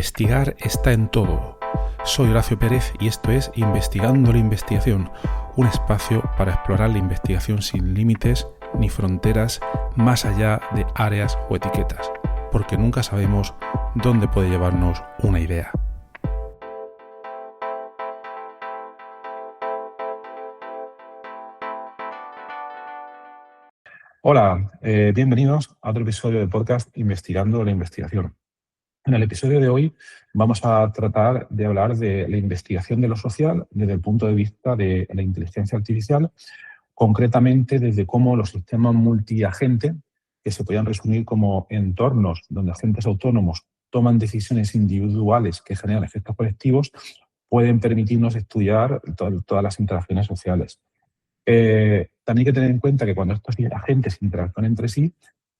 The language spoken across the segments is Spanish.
Investigar está en todo. Soy Horacio Pérez y esto es Investigando la Investigación, un espacio para explorar la investigación sin límites ni fronteras más allá de áreas o etiquetas, porque nunca sabemos dónde puede llevarnos una idea. Hola, bienvenidos a otro episodio del podcast Investigando la Investigación. En el episodio de hoy vamos a tratar de hablar de la investigación de lo social desde el punto de vista de la inteligencia artificial, concretamente desde cómo los sistemas multiagente, que se podrían resumir como entornos donde agentes autónomos toman decisiones individuales que generan efectos colectivos, pueden permitirnos estudiar todas las interacciones sociales. También hay que tener en cuenta que cuando estos agentes interactúan entre sí,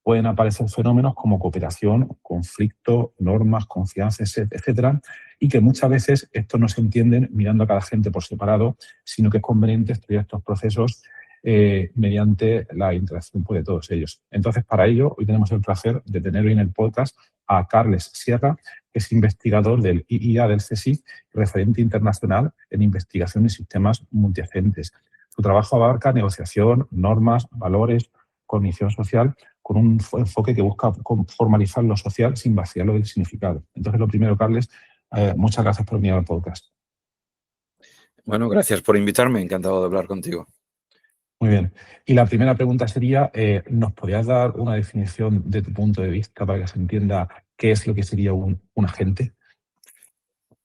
pueden aparecer fenómenos como cooperación, conflicto, normas, confianza, etcétera, y que muchas veces estos no se entienden mirando a cada agente por separado, sino que es conveniente estudiar estos procesos mediante la interacción de todos ellos. Entonces, para ello, hoy tenemos el placer de tener hoy en el podcast a Carles Sierra, que es investigador del IIA del CSIC, referente internacional en investigación en sistemas multiagentes. Su trabajo abarca negociación, normas, valores, cognición social, con un enfoque que busca formalizar lo social sin vaciarlo del significado. Entonces, lo primero, Carles, muchas gracias por venir al podcast. Bueno, gracias por invitarme. Encantado de hablar contigo. Muy bien. Y la primera pregunta sería, ¿nos podrías dar una definición de tu punto de vista para que se entienda qué es lo que sería un agente?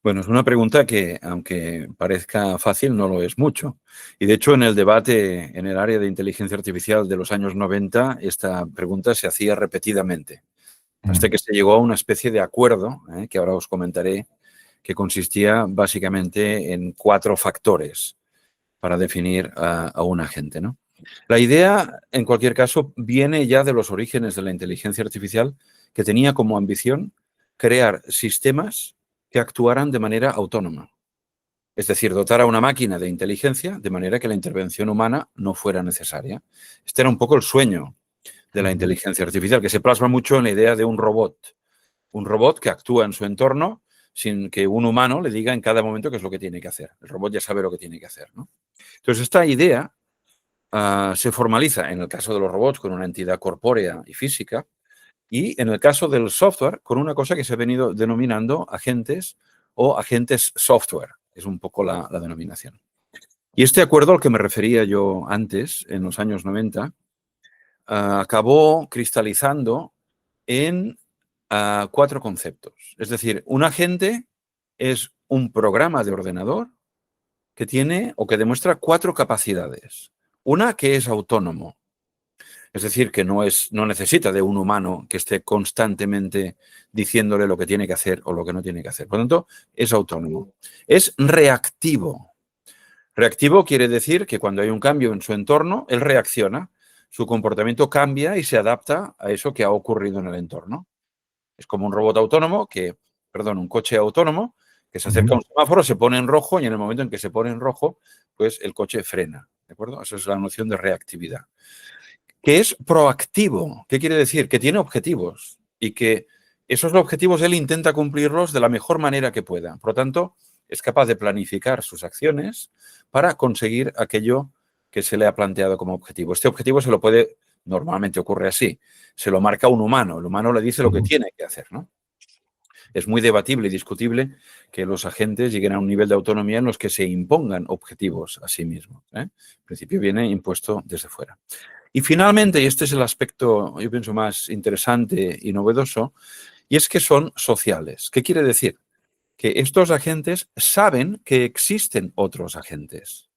Bueno, es una pregunta que, aunque parezca fácil, no lo es mucho. Y de hecho, en el debate en el área de inteligencia artificial de los años 90, esta pregunta se hacía repetidamente, hasta que se llegó a una especie de acuerdo, que ahora os comentaré, que consistía básicamente en 4 factores para definir a un agente, ¿no? La idea, en cualquier caso, viene ya de los orígenes de la inteligencia artificial, que tenía como ambición crear sistemas que actuaran de manera autónoma. Es decir, dotar a una máquina de inteligencia de manera que la intervención humana no fuera necesaria. Este era un poco el sueño de la inteligencia artificial, que se plasma mucho en la idea de un robot. Un robot que actúa en su entorno sin que un humano le diga en cada momento qué es lo que tiene que hacer. El robot ya sabe lo que tiene que hacer, ¿no? Entonces, esta idea se formaliza en el caso de los robots con una entidad corpórea y física, y en el caso del software, con una cosa que se ha venido denominando agentes o agentes software. Es un poco la denominación. Y este acuerdo al que me refería yo antes, en los años 90, acabó cristalizando en 4 conceptos. Es decir, un agente es un programa de ordenador que tiene o que demuestra 4 capacidades. Una, que es autónomo. Es decir, que no necesita de un humano que esté constantemente diciéndole lo que tiene que hacer o lo que no tiene que hacer. Por lo tanto, es autónomo. Es reactivo. Reactivo quiere decir que cuando hay un cambio en su entorno, él reacciona, su comportamiento cambia y se adapta a eso que ha ocurrido en el entorno. Es como un robot autónomo un coche autónomo que se acerca a un semáforo, se pone en rojo y en el momento en que se pone en rojo, pues el coche frena. ¿De acuerdo? Esa es la noción de reactividad. Que es proactivo. ¿Qué quiere decir? Que tiene objetivos y que esos objetivos él intenta cumplirlos de la mejor manera que pueda. Por lo tanto, es capaz de planificar sus acciones para conseguir aquello que se le ha planteado como objetivo. Este objetivo normalmente ocurre así, se lo marca un humano. El humano le dice lo que tiene que hacer, ¿no? Es muy debatible y discutible que los agentes lleguen a un nivel de autonomía en los que se impongan objetivos a sí mismos. En principio viene impuesto desde fuera. Y finalmente, y este es el aspecto, yo pienso, más interesante y novedoso, y es que son sociales. ¿Qué quiere decir? Que estos agentes saben que existen otros agentes.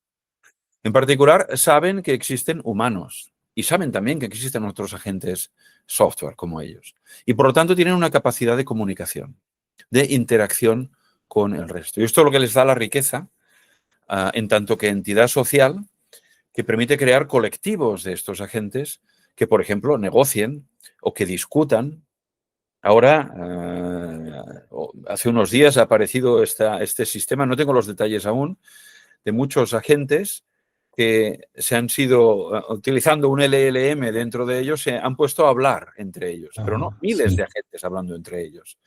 En particular, saben que existen humanos y saben también que existen otros agentes software como ellos. Y por lo tanto tienen una capacidad de comunicación, de interacción con el resto. Y esto es lo que les da la riqueza en tanto que entidad social, que permite crear colectivos de estos agentes que, por ejemplo, negocien o que discutan. Ahora, hace unos días ha aparecido este sistema, no tengo los detalles aún, de muchos agentes que se han utilizando un LLM dentro de ellos, se han puesto a hablar entre ellos, pero no miles de agentes hablando entre ellos.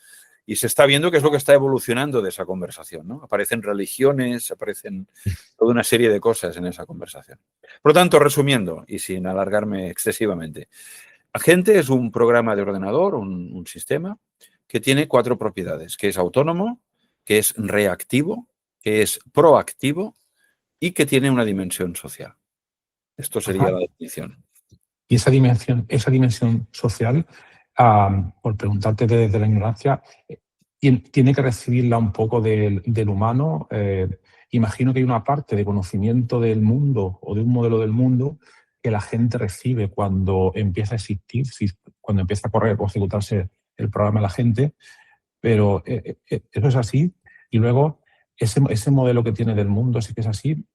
Y se está viendo qué es lo que está evolucionando de esa conversación, ¿no? Aparecen religiones, aparecen toda una serie de cosas en esa conversación. Por lo tanto, resumiendo y sin alargarme excesivamente, Agente es un programa de ordenador, un sistema que tiene 4 propiedades, que es autónomo, que es reactivo, que es proactivo y que tiene una dimensión social. Esto sería Ajá. la definición. Y esa dimensión social, por preguntarte desde la ignorancia, tiene que recibirla un poco del humano. Imagino que hay una parte de conocimiento del mundo o de un modelo del mundo que la gente recibe cuando empieza a existir, cuando empieza a correr o ejecutarse el programa de la gente, pero eso es así. Y luego, ese modelo que tiene del mundo, sí que es así,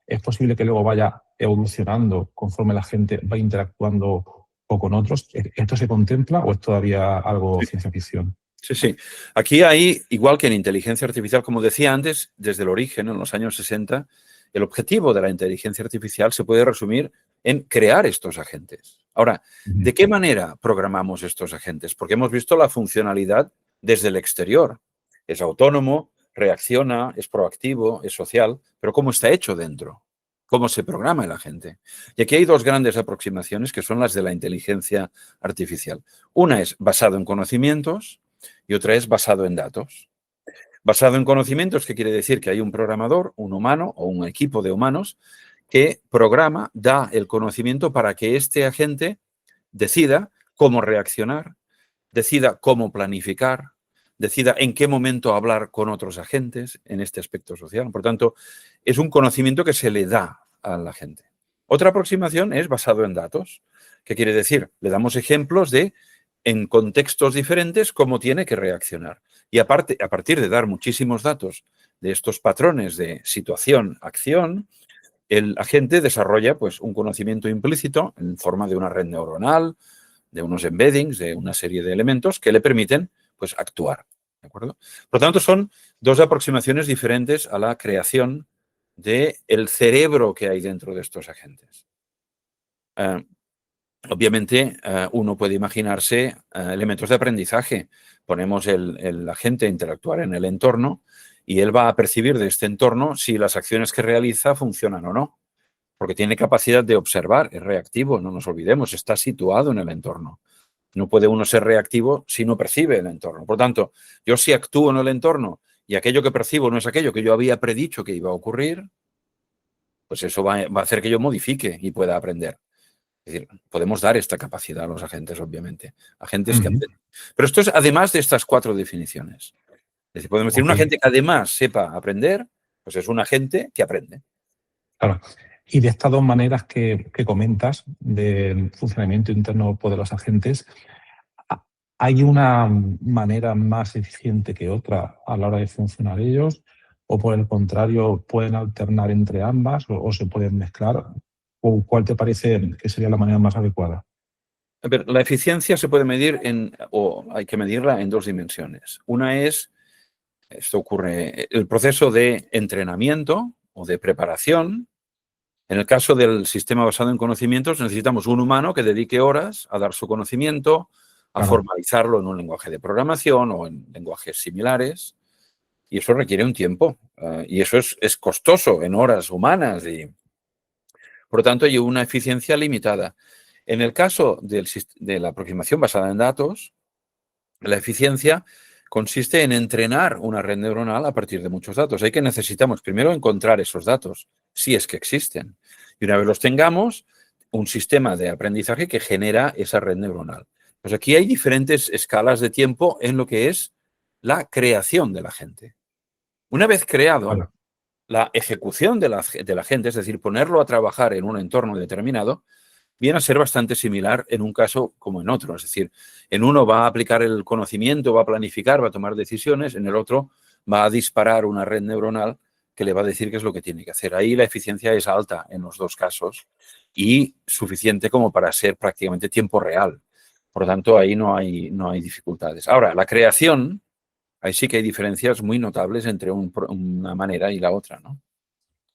es posible que luego vaya evolucionando conforme la gente va interactuando o con otros. ¿Esto se contempla o es todavía algo ciencia ficción? Sí, sí. Aquí hay, igual que en inteligencia artificial, como decía antes, desde el origen, en los años 60, el objetivo de la inteligencia artificial se puede resumir en crear estos agentes. Ahora, ¿de qué manera programamos estos agentes? Porque hemos visto la funcionalidad desde el exterior. Es autónomo, reacciona, es proactivo, es social, pero ¿cómo está hecho dentro? ¿Cómo se programa el agente? Y aquí hay 2 grandes aproximaciones que son las de la inteligencia artificial. Una es basado en conocimientos y otra es basado en datos. Basado en conocimientos, ¿qué quiere decir? Que hay un programador, un humano o un equipo de humanos que programa, da el conocimiento para que este agente decida cómo reaccionar, decida cómo planificar, decida en qué momento hablar con otros agentes en este aspecto social. Por tanto, es un conocimiento que se le da a la gente. Otra aproximación es basado en datos. ¿Qué quiere decir? Le damos ejemplos de, en contextos diferentes, cómo tiene que reaccionar. Y aparte, a partir de dar muchísimos datos de estos patrones de situación, acción, el agente desarrolla pues, un conocimiento implícito en forma de una red neuronal, de unos embeddings, de una serie de elementos que le permiten pues, actuar. ¿De acuerdo? Por lo tanto, son 2 aproximaciones diferentes a la creación del cerebro que hay dentro de estos agentes. Obviamente, uno puede imaginarse elementos de aprendizaje. Ponemos el agente a interactuar en el entorno y él va a percibir de este entorno si las acciones que realiza funcionan o no, porque tiene capacidad de observar, es reactivo, no nos olvidemos, está situado en el entorno. No puede uno ser reactivo si no percibe el entorno. Por tanto, yo si actúo en el entorno y aquello que percibo no es aquello que yo había predicho que iba a ocurrir, pues eso va a hacer que yo modifique y pueda aprender. Es decir, podemos dar esta capacidad a los agentes, obviamente. Agentes que aprenden. Pero esto es además de estas 4 definiciones. Es decir, podemos decir, un agente que además sepa aprender, pues es un agente que aprende. Claro. Y de estas 2 maneras que comentas del funcionamiento interno de los agentes, ¿hay una manera más eficiente que otra a la hora de funcionar ellos? ¿O por el contrario, pueden alternar entre ambas o se pueden mezclar? ¿O cuál te parece que sería la manera más adecuada? A ver, la eficiencia se puede medir o hay que medirla en 2 dimensiones. Una es, esto ocurre, el proceso de entrenamiento o de preparación. En el caso del sistema basado en conocimientos, necesitamos un humano que dedique horas a dar su conocimiento, a formalizarlo en un lenguaje de programación o en lenguajes similares. Y eso requiere un tiempo. Y eso es costoso en horas humanas. Y, por lo tanto, hay una eficiencia limitada. En el caso de la aproximación basada en datos, la eficiencia consiste en entrenar una red neuronal a partir de muchos datos. Hay que necesitamos primero encontrar esos datos, si es que existen. Y una vez los tengamos, un sistema de aprendizaje que genera esa red neuronal. Pues aquí hay diferentes escalas de tiempo en lo que es la creación de la gente. Una vez creado, la ejecución de la gente, es decir, ponerlo a trabajar en un entorno determinado, viene a ser bastante similar en un caso como en otro. Es decir, en uno va a aplicar el conocimiento, va a planificar, va a tomar decisiones, en el otro va a disparar una red neuronal que le va a decir qué es lo que tiene que hacer. Ahí la eficiencia es alta en los 2 casos y suficiente como para ser prácticamente tiempo real. Por lo tanto, ahí no hay dificultades. Ahora, la creación, ahí sí que hay diferencias muy notables entre una manera y la otra, ¿no?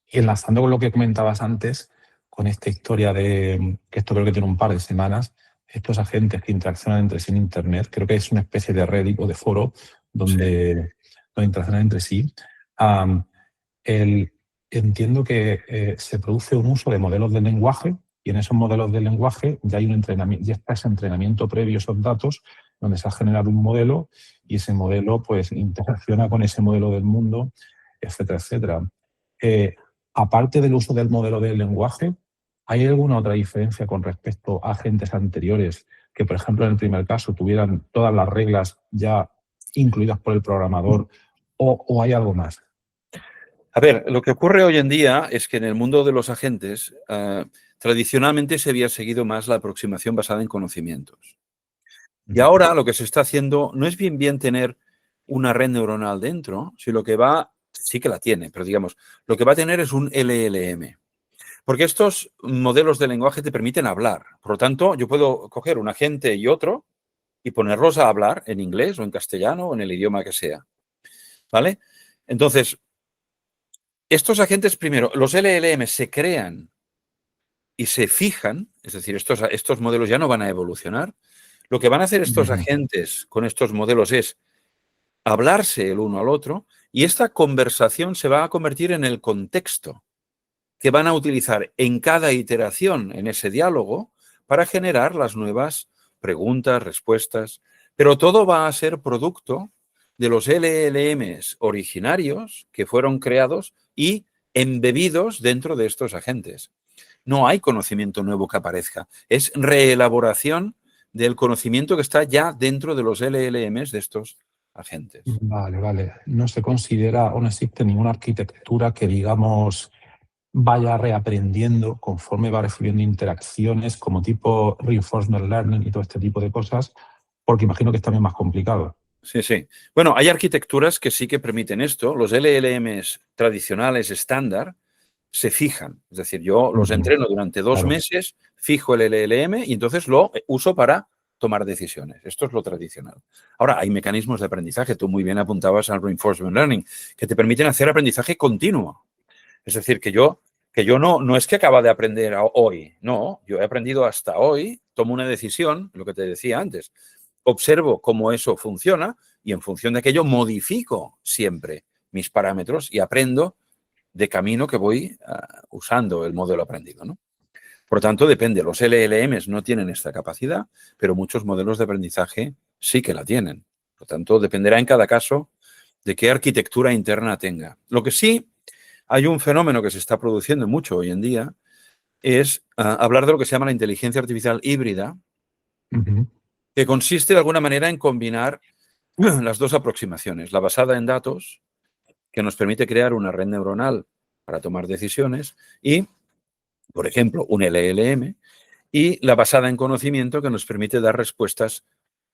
Y enlazando con lo que comentabas antes, con esta historia de, que esto creo que tiene un par de semanas, estos agentes que interaccionan entre sí en Internet, creo que es una especie de Reddit o de foro donde interaccionan entre sí. Am, Entiendo que se produce un uso de modelos de lenguaje y en esos modelos de lenguaje ya hay un entrenamiento, ya está ese entrenamiento previo, esos datos, donde se ha generado un modelo y ese modelo pues interacciona con ese modelo del mundo, etcétera, etcétera. Eh, Aparte del uso del modelo del lenguaje, ¿hay alguna otra diferencia con respecto a agentes anteriores que, por ejemplo, en el primer caso tuvieran todas las reglas ya incluidas por el programador o hay algo más? A ver, lo que ocurre hoy en día es que en el mundo de los agentes, tradicionalmente se había seguido más la aproximación basada en conocimientos. Y ahora lo que se está haciendo no es bien tener una red neuronal dentro, sino lo que va, sí que la tiene, pero digamos, lo que va a tener es un LLM. Porque estos modelos de lenguaje te permiten hablar. Por lo tanto, yo puedo coger un agente y otro y ponerlos a hablar en inglés o en castellano o en el idioma que sea. ¿Vale? Entonces, estos agentes, primero, los LLM se crean y se fijan, es decir, estos modelos ya no van a evolucionar. Lo que van a hacer estos agentes con estos modelos es hablarse el uno al otro y esta conversación se va a convertir en el contexto que van a utilizar en cada iteración en ese diálogo para generar las nuevas preguntas, respuestas, pero todo va a ser producto de los LLMs originarios que fueron creados y embebidos dentro de estos agentes. No hay conocimiento nuevo que aparezca, es reelaboración del conocimiento que está ya dentro de los LLMs de estos agentes. Vale, vale. No se considera o no existe ninguna arquitectura que, digamos, vaya reaprendiendo conforme va recibiendo interacciones como tipo reinforcement learning y todo este tipo de cosas, porque imagino que es también más complicado. Sí, sí. Bueno, hay arquitecturas que sí que permiten esto. Los LLMs tradicionales estándar se fijan. Es decir, yo los entreno durante 2 Claro. meses, fijo el LLM y entonces lo uso para tomar decisiones. Esto es lo tradicional. Ahora, hay mecanismos de aprendizaje. Tú muy bien apuntabas al reinforcement learning, que te permiten hacer aprendizaje continuo. Es decir, que yo no es que acaba de aprender hoy. No, yo he aprendido hasta hoy, tomo una decisión, lo que te decía antes. Observo cómo eso funciona y en función de aquello modifico siempre mis parámetros y aprendo de camino que voy usando el modelo aprendido, ¿no? Por lo tanto, depende. Los LLMs no tienen esta capacidad, pero muchos modelos de aprendizaje sí que la tienen. Por lo tanto, dependerá en cada caso de qué arquitectura interna tenga. Lo que sí hay un fenómeno que se está produciendo mucho hoy en día es hablar de lo que se llama la inteligencia artificial híbrida, que consiste de alguna manera en combinar las dos aproximaciones, la basada en datos, que nos permite crear una red neuronal para tomar decisiones, y, por ejemplo, un LLM, y la basada en conocimiento, que nos permite dar respuestas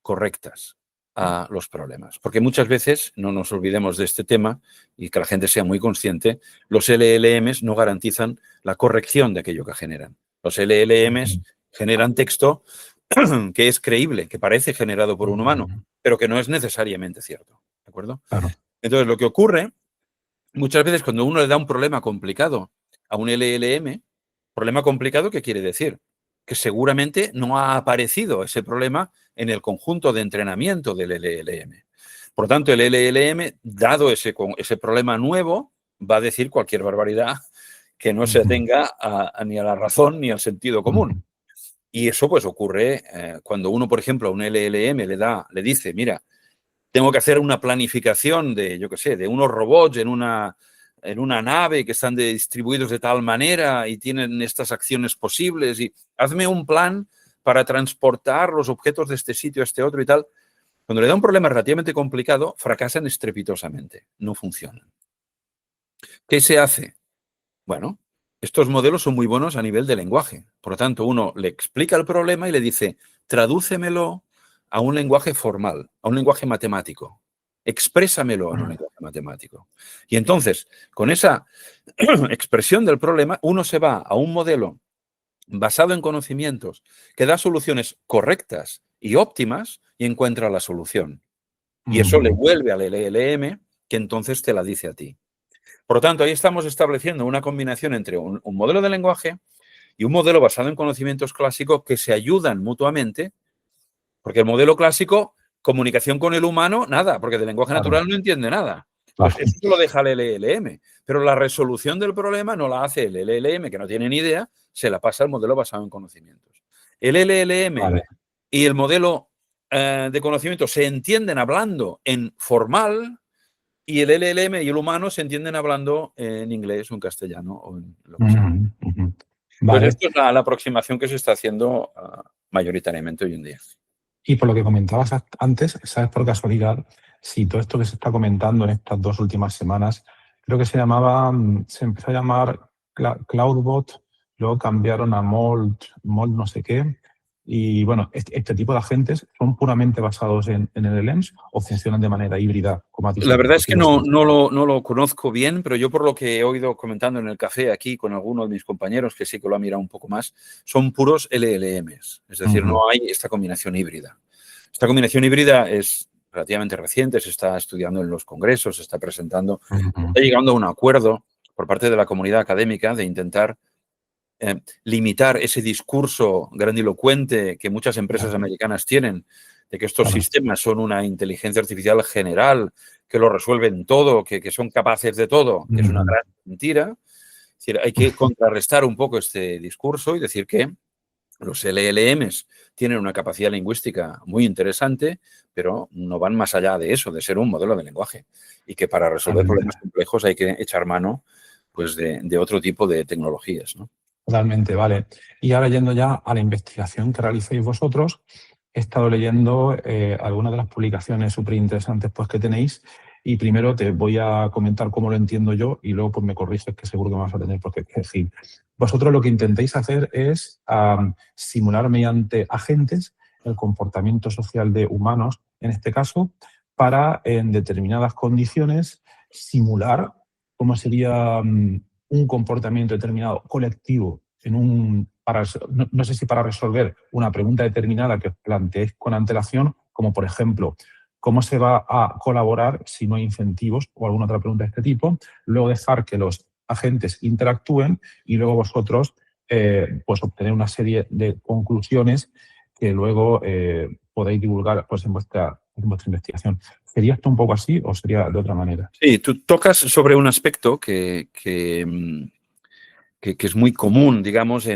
correctas a los problemas. Porque muchas veces, no nos olvidemos de este tema y que la gente sea muy consciente, los LLMs no garantizan la corrección de aquello que generan. Los LLMs generan texto que es creíble, que parece generado por un humano, pero que no es necesariamente cierto. ¿De acuerdo? Claro. Entonces, lo que ocurre muchas veces cuando uno le da un problema complicado a un LLM, problema complicado, ¿qué quiere decir? Que seguramente no ha aparecido ese problema en el conjunto de entrenamiento del LLM. Por lo tanto, el LLM, dado ese problema nuevo, va a decir cualquier barbaridad que no se atenga ni a la razón ni al sentido común. Y eso pues ocurre cuando uno, por ejemplo, a un LLM le dice, mira, tengo que hacer una planificación de, yo qué sé, de unos robots en una nave que están distribuidos de tal manera y tienen estas acciones posibles y hazme un plan para transportar los objetos de este sitio a este otro y tal. Cuando le da un problema relativamente complicado, fracasan estrepitosamente, no funcionan. ¿Qué se hace? Bueno, estos modelos son muy buenos a nivel de lenguaje. Por lo tanto, uno le explica el problema y le dice, tradúcemelo a un lenguaje formal, a un lenguaje matemático. Exprésamelo en un lenguaje matemático. Y entonces, con esa expresión del problema, uno se va a un modelo basado en conocimientos que da soluciones correctas y óptimas y encuentra la solución. Y eso le vuelve al LLM, que entonces te la dice a ti. Por lo tanto, ahí estamos estableciendo una combinación entre un modelo de lenguaje y un modelo basado en conocimientos clásicos que se ayudan mutuamente, porque el modelo clásico Comunicación con el humano, nada, porque de lenguaje natural no entiende nada. Pues eso se lo deja el LLM, pero la resolución del problema no la hace el LLM, que no tiene ni idea, se la pasa al modelo basado en conocimientos. El LLM y el modelo de conocimiento se entienden hablando en formal y el LLM y el humano se entienden hablando en inglés o en castellano o en lo que sea. Pues esto es la aproximación que se está haciendo mayoritariamente hoy en día. Y por lo que comentabas antes, ¿sabes por casualidad si todo esto que se está comentando en estas 2 últimas semanas, creo que se empezó a llamar Cloudbot, luego cambiaron a Mold no sé qué, y bueno, este tipo de agentes son puramente basados en LLMs o funcionan de manera híbrida? Como has dicho, la verdad es que no lo conozco bien, pero yo por lo que he oído comentando en el café aquí con alguno de mis compañeros, que sí que lo ha mirado un poco más, son puros LLMs. Es decir, no hay esta combinación híbrida. Esta combinación híbrida es relativamente reciente, se está estudiando en los congresos, se está presentando, está llegando a un acuerdo por parte de la comunidad académica de intentar limitar ese discurso grandilocuente que muchas empresas americanas tienen, de que estos sistemas son una inteligencia artificial general, que lo resuelven todo, que son capaces de todo, que es una gran mentira. Es decir, hay que contrarrestar un poco este discurso y decir que los LLMs tienen una capacidad lingüística muy interesante, pero no van más allá de eso, de ser un modelo de lenguaje. Y que para resolver problemas complejos hay que echar mano pues, de otro tipo de tecnologías, ¿no? Totalmente, vale. Y ahora yendo ya a la investigación que realicéis vosotros, he estado leyendo algunas de las publicaciones súper interesantes pues, que tenéis, y primero te voy a comentar cómo lo entiendo yo y luego pues, me corriges, que seguro que me vas a tener por qué decir. Vosotros lo que intentáis hacer es simular mediante agentes el comportamiento social de humanos, en este caso, para en determinadas condiciones simular cómo sería un comportamiento determinado colectivo no sé si para resolver una pregunta determinada que os planteéis con antelación, como por ejemplo, cómo se va a colaborar si no hay incentivos o alguna otra pregunta de este tipo, luego dejar que los agentes interactúen y luego vosotros pues obtener una serie de conclusiones que luego podéis divulgar pues, en vuestra investigación. ¿Sería esto un poco así o sería de otra manera? Sí, tú tocas sobre un aspecto que es muy común, digamos,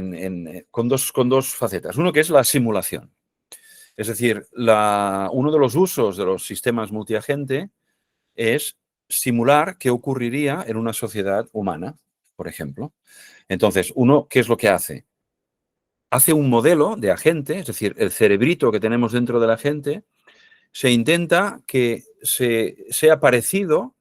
con dos facetas. Uno que es la simulación. Es decir, uno de los usos de los sistemas multiagente es simular qué ocurriría en una sociedad humana, por ejemplo. Entonces, ¿qué es lo que hace? Hace un modelo de agente, es decir, el cerebrito que tenemos dentro del agente, se intenta que sea parecido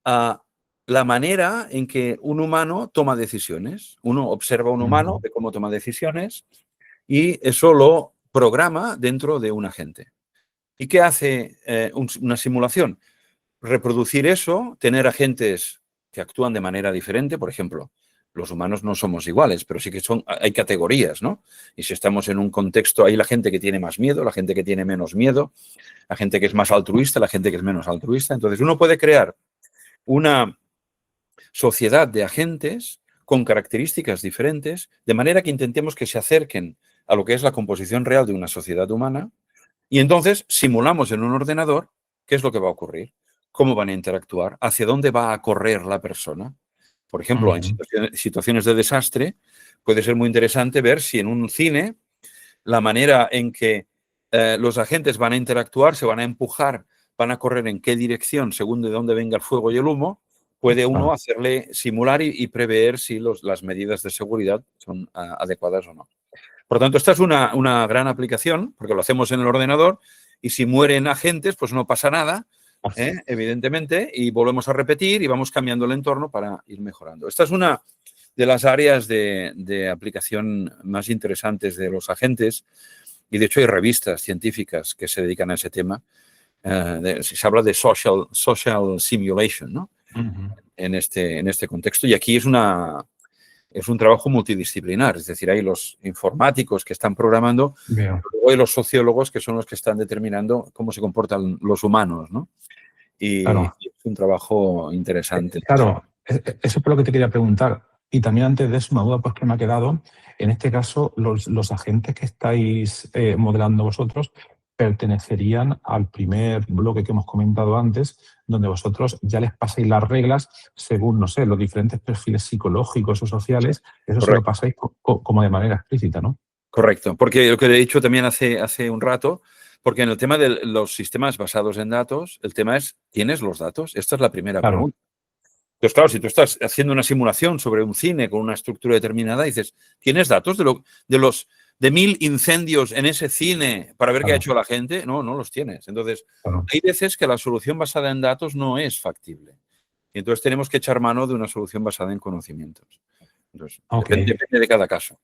a la manera en que un humano toma decisiones. Uno observa a un humano de cómo toma decisiones y eso lo programa dentro de un agente. ¿Y qué hace una simulación? Reproducir eso, tener agentes que actúan de manera diferente. Por ejemplo, los humanos no somos iguales, pero sí que hay categorías, ¿no? Y si estamos en un contexto, hay la gente que tiene más miedo, la gente que tiene menos miedo, la gente que es más altruista, la gente que es menos altruista. Entonces, uno puede crear una sociedad de agentes con características diferentes, de manera que intentemos que se acerquen a lo que es la composición real de una sociedad humana, y entonces simulamos en un ordenador qué es lo que va a ocurrir, cómo van a interactuar, hacia dónde va a correr la persona. Por ejemplo, en situaciones de desastre, puede ser muy interesante ver si en un cine la manera en que los agentes van a interactuar, se van a empujar, van a correr en qué dirección según de dónde venga el fuego y el humo, puede uno hacerle simular y prever si las medidas de seguridad son adecuadas o no. Por lo tanto, esta es una gran aplicación, porque lo hacemos en el ordenador y si mueren agentes, pues no pasa nada, evidentemente, y volvemos a repetir y vamos cambiando el entorno para ir mejorando. Esta es una de las áreas de aplicación más interesantes de los agentes y, de hecho, hay revistas científicas que se dedican a ese tema. Se habla de social simulation, ¿no? En este contexto. Y aquí es un trabajo multidisciplinar, es decir, hay los informáticos que están programando, luego hay los sociólogos que son los que están determinando cómo se comportan los humanos, ¿no? Y es un trabajo interesante. Claro, eso es por lo que te quería preguntar. Y también antes de eso, una duda pues, que me ha quedado. En este caso, los agentes que estáis modelando vosotros, pertenecerían al primer bloque que hemos comentado antes, donde vosotros ya les pasáis las reglas según, no sé, los diferentes perfiles psicológicos o sociales, eso se lo Correcto. pasáis como de manera explícita, ¿no? Correcto, porque lo que he dicho también hace un rato, porque en el tema de los sistemas basados en datos, el tema es, ¿tienes los datos? Esta es la primera Claro, pregunta. Entonces, claro, si tú estás haciendo una simulación sobre un cine con una estructura determinada, dices, ¿tienes datos de 1000 incendios en ese cine para ver qué ha claro, hecho la gente? No, no los tienes. Entonces, claro. hay veces que la solución basada en datos no es factible. Y entonces tenemos que echar mano de una solución basada en conocimientos. Entonces, Ok. depende de cada caso.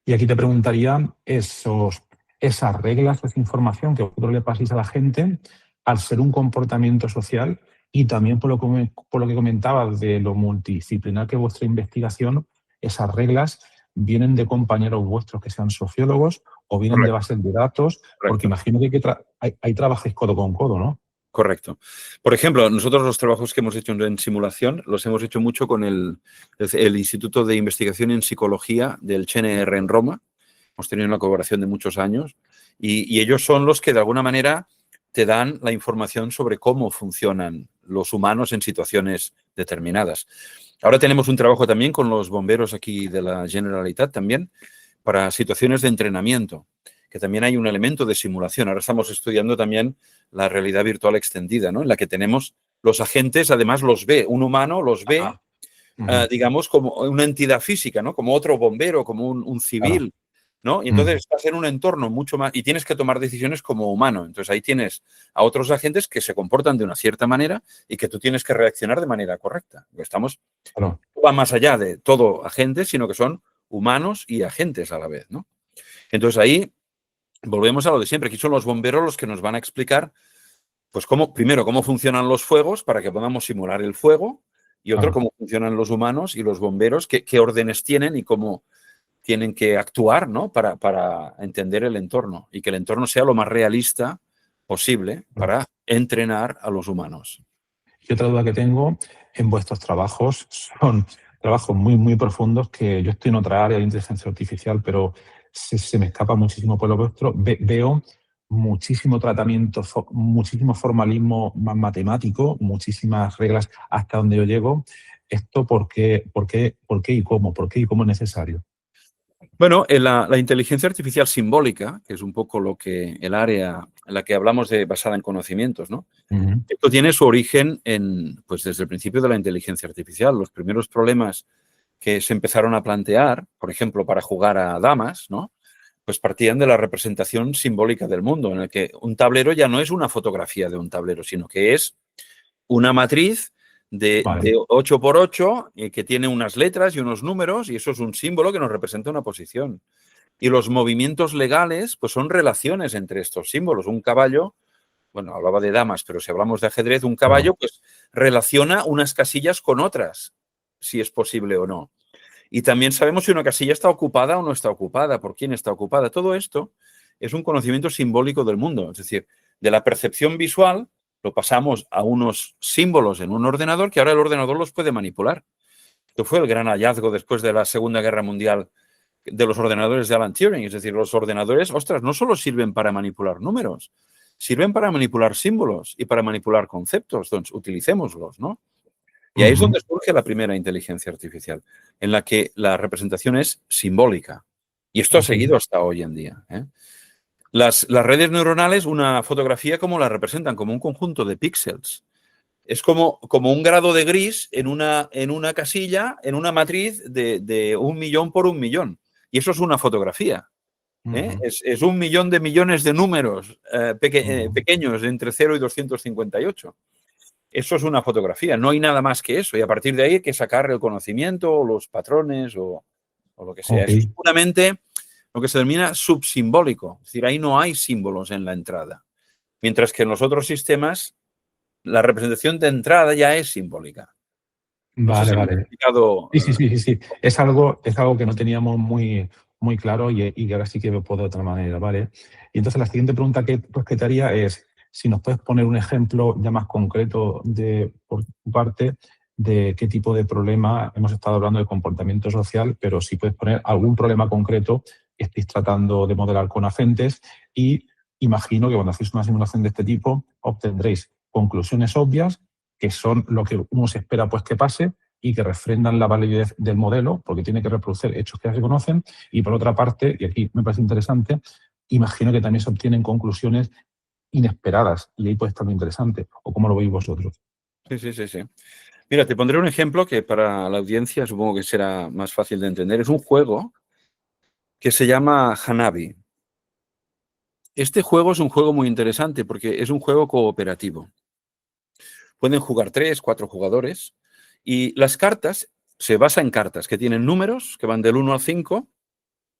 Y aquí te preguntaría esas reglas, esa información que vosotros le paséis a la gente, al ser un comportamiento social y también por lo que comentabas de lo multidisciplinar que es vuestra investigación, esas reglas vienen de compañeros vuestros que sean sociólogos o vienen de Correcto, bases de datos, porque correcto. imagino que ahí trabajáis codo con codo, ¿no? Correcto. Por ejemplo, nosotros los trabajos que hemos hecho en simulación los hemos hecho mucho con el Instituto de Investigación en Psicología del CNR en Roma. Hemos tenido una colaboración de muchos años y ellos son los que de alguna manera te dan la información sobre cómo funcionan los humanos en situaciones determinadas. Ahora tenemos un trabajo también con los bomberos aquí de la Generalitat también para situaciones de entrenamiento, que también hay un elemento de simulación. Ahora estamos estudiando también la realidad virtual extendida, ¿no? En la que tenemos los agentes, además los ve, un humano los ve, Ah, ujú, digamos, como una entidad física, ¿no? Como otro bombero, como un claro. civil, ¿no? Y Mm, entonces estás en un entorno mucho más, y tienes que tomar decisiones como humano. Entonces ahí tienes a otros agentes que se comportan de una cierta manera y que tú tienes que reaccionar de manera correcta. Estamos, claro. va más allá de todo agente, sino que son humanos y agentes a la vez, ¿no? Entonces ahí volvemos a lo de siempre. Aquí son los bomberos los que nos van a explicar, pues primero, cómo funcionan los fuegos para que podamos simular el fuego y otro, Claro. cómo funcionan los humanos y los bomberos, qué órdenes tienen y cómo tienen que actuar, ¿no? Para entender el entorno y que el entorno sea lo más realista posible Claro. para entrenar a los humanos. Y otra duda que tengo en vuestros trabajos son trabajos muy, muy profundos que yo estoy en otra área de inteligencia artificial, pero se me escapa muchísimo por lo vuestro. Veo muchísimo tratamiento, muchísimo formalismo más matemático, muchísimas reglas hasta donde yo llego. ¿Esto por qué y cómo? ¿Por qué y cómo es necesario? Bueno, la inteligencia artificial simbólica, que es un poco el área en la que hablamos de basada en conocimientos, ¿no? Ujú, Esto tiene su origen pues desde el principio de la inteligencia artificial. Los primeros problemas que se empezaron a plantear, por ejemplo, para jugar a damas, ¿no? Pues partían de la representación simbólica del mundo, en el que un tablero ya no es una fotografía de un tablero, sino que es una matriz vale. de 8 por 8 que tiene unas letras y unos números, y eso es un símbolo que nos representa una posición. Y los movimientos legales, pues son relaciones entre estos símbolos. Un caballo, bueno, hablaba de damas, pero si hablamos de ajedrez, un Claro. caballo, pues relaciona unas casillas con otras, si es posible o no. Y también sabemos si una casilla está ocupada o no está ocupada, por quién está ocupada. Todo esto es un conocimiento simbólico del mundo. Es decir, de la percepción visual lo pasamos a unos símbolos en un ordenador que ahora el ordenador los puede manipular. Esto fue el gran hallazgo después de la Segunda Guerra Mundial de los ordenadores de Alan Turing. Es decir, los ordenadores, ostras, no solo sirven para manipular números, sirven para manipular símbolos y para manipular conceptos. Entonces, utilicémoslos, ¿no? Y ahí es Ujú, donde surge la primera inteligencia artificial, en la que la representación es simbólica. Y esto ha ok. seguido hasta hoy en día, ¿eh? Las redes neuronales, una fotografía como la representan, como un conjunto de píxeles. Es como un grado de gris en una casilla, en una matriz de 1.000.000 por 1.000.000. Y eso es una fotografía, ¿eh? Ujú, Es 1.000.000 de millones de números ujú. pequeños, entre 0 y 258. Eso es una fotografía, no hay nada más que eso. Y a partir de ahí hay que sacar el conocimiento o los patrones o lo que sea. Ok. Eso es puramente lo que se denomina subsimbólico. Es decir, ahí no hay símbolos en la entrada. Mientras que en los otros sistemas la representación de entrada ya es simbólica. No sé Vale, si me he vale. explicado. Sí, sí, sí, sí, sí. Es algo que no teníamos muy, muy claro y que ahora sí que lo puedo de otra manera, ¿vale? Y entonces la siguiente pregunta que te haría es si nos puedes poner un ejemplo ya más concreto por tu parte de qué tipo de problema, hemos estado hablando de comportamiento social, pero si puedes poner algún problema concreto que estéis tratando de modelar con agentes y imagino que cuando hacéis una simulación de este tipo obtendréis conclusiones obvias que son lo que uno se espera pues que pase y que refrendan la validez del modelo, porque tiene que reproducir hechos que ya se conocen. Y por otra parte, y aquí me parece interesante, imagino que también se obtienen conclusiones inesperadas, y ahí puede estar muy interesante. ¿O cómo lo veis vosotros? Sí. Mira, te pondré un ejemplo que para la audiencia supongo que será más fácil de entender. Es un juego que se llama Hanabi. Este juego es un juego muy interesante porque es un juego cooperativo. Pueden jugar 3, 4 jugadores y las cartas se basan en cartas que tienen números que van del 1 al 5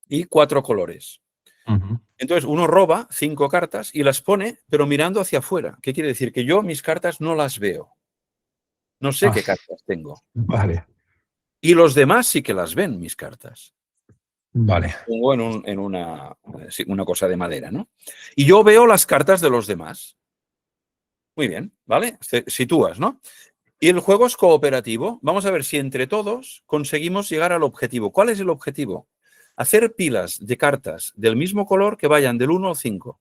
y 4 colores. Entonces uno roba 5 cartas y las pone pero mirando hacia afuera. ¿Qué quiere decir? Que yo mis cartas no las veo. No sé qué cartas tengo. Vale. Y los demás sí que las ven, mis cartas. Vale. Pongo en una cosa de madera, ¿no? Y yo veo las cartas de los demás. Muy bien, ¿vale? Te sitúas, ¿no? Y el juego es cooperativo. Vamos a ver si entre todos conseguimos llegar al objetivo. ¿Cuál es el objetivo? Hacer pilas de cartas del mismo color que vayan del 1 al 5. O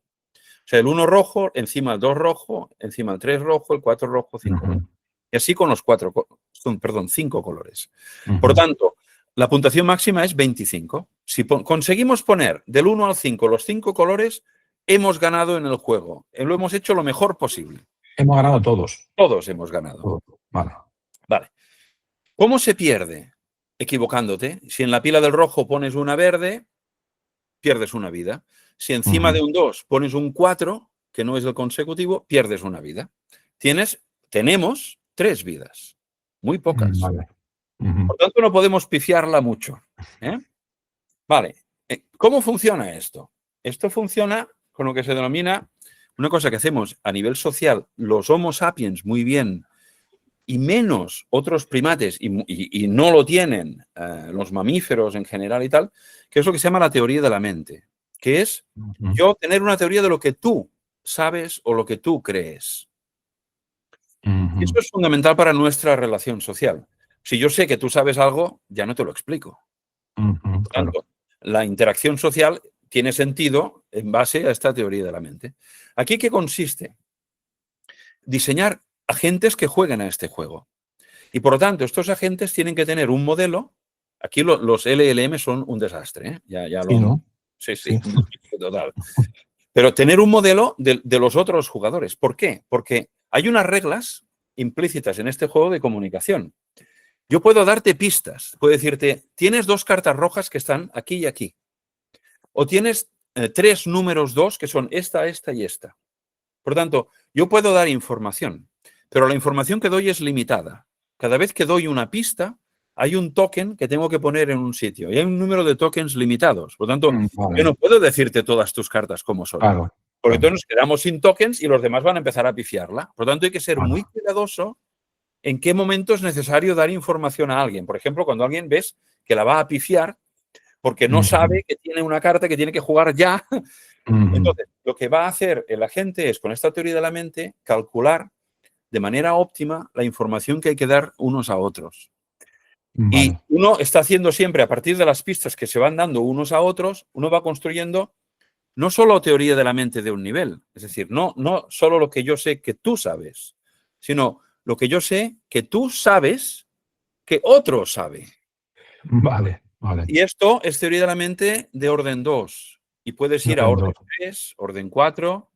sea, el 1 rojo, encima el 2 rojo, encima el 3 rojo, el 4 rojo, 5 rojo. Y así con los 5 colores. Por lo tanto, la puntuación máxima es 25. Si conseguimos poner del 1 al 5 los 5 colores, hemos ganado en el juego. Lo hemos hecho lo mejor posible. Hemos ganado todos. Todos hemos ganado. Vale. ¿Cómo se pierde? Equivocándote. Si en la pila del rojo pones una verde, pierdes una vida. Si encima de un 2 pones un 4, que no es el consecutivo, pierdes una vida. Tenemos 3 vidas. Muy pocas. Vale. Por tanto, no podemos pifiarla mucho. Vale. ¿Cómo funciona esto? Esto funciona con lo que se denomina una cosa que hacemos a nivel social, los Homo sapiens muy bien, y menos otros primates, y no lo tienen los mamíferos en general y tal, que es lo que se llama la teoría de la mente, que es yo tener una teoría de lo que tú sabes o lo que tú crees. Y eso es fundamental para nuestra relación social. Si yo sé que tú sabes algo, ya no te lo explico. Por tanto, la interacción social tiene sentido en base a esta teoría de la mente. ¿Aquí qué consiste? Diseñar agentes que jueguen a este juego. Y por lo tanto, estos agentes tienen que tener un modelo. Aquí los LLM son un desastre, ¿eh? Ya Sí, ¿no? Sí, total. Pero tener un modelo de los otros jugadores. ¿Por qué? Porque hay unas reglas implícitas en este juego de comunicación. Yo puedo darte pistas. Puedo decirte, tienes 2 cartas rojas que están aquí y aquí. O tienes 3 números 2 que son esta, esta y esta. Por tanto, yo puedo dar información, pero la información que doy es limitada. Cada vez que doy una pista, hay un token que tengo que poner en un sitio y hay un número de tokens limitados. Por tanto, yo no puedo decirte todas tus cartas como son. Porque entonces nos quedamos sin tokens y los demás van a empezar a pifiarla. Por tanto, hay que ser muy cuidadoso en qué momento es necesario dar información a alguien. Por ejemplo, cuando alguien ves que la va a pifiar porque no sabe que tiene una carta que tiene que jugar ya. Entonces, lo que va a hacer el agente es, con esta teoría de la mente, calcular de manera óptima la información que hay que dar unos a otros. Y uno está haciendo siempre, a partir de las pistas que se van dando unos a otros, uno va construyendo no solo teoría de la mente de un nivel, es decir, no solo lo que yo sé que tú sabes, sino lo que yo sé que tú sabes que otro sabe. Vale. Y esto es teoría de la mente de orden 2. Y puedes ir a orden 3, orden 4.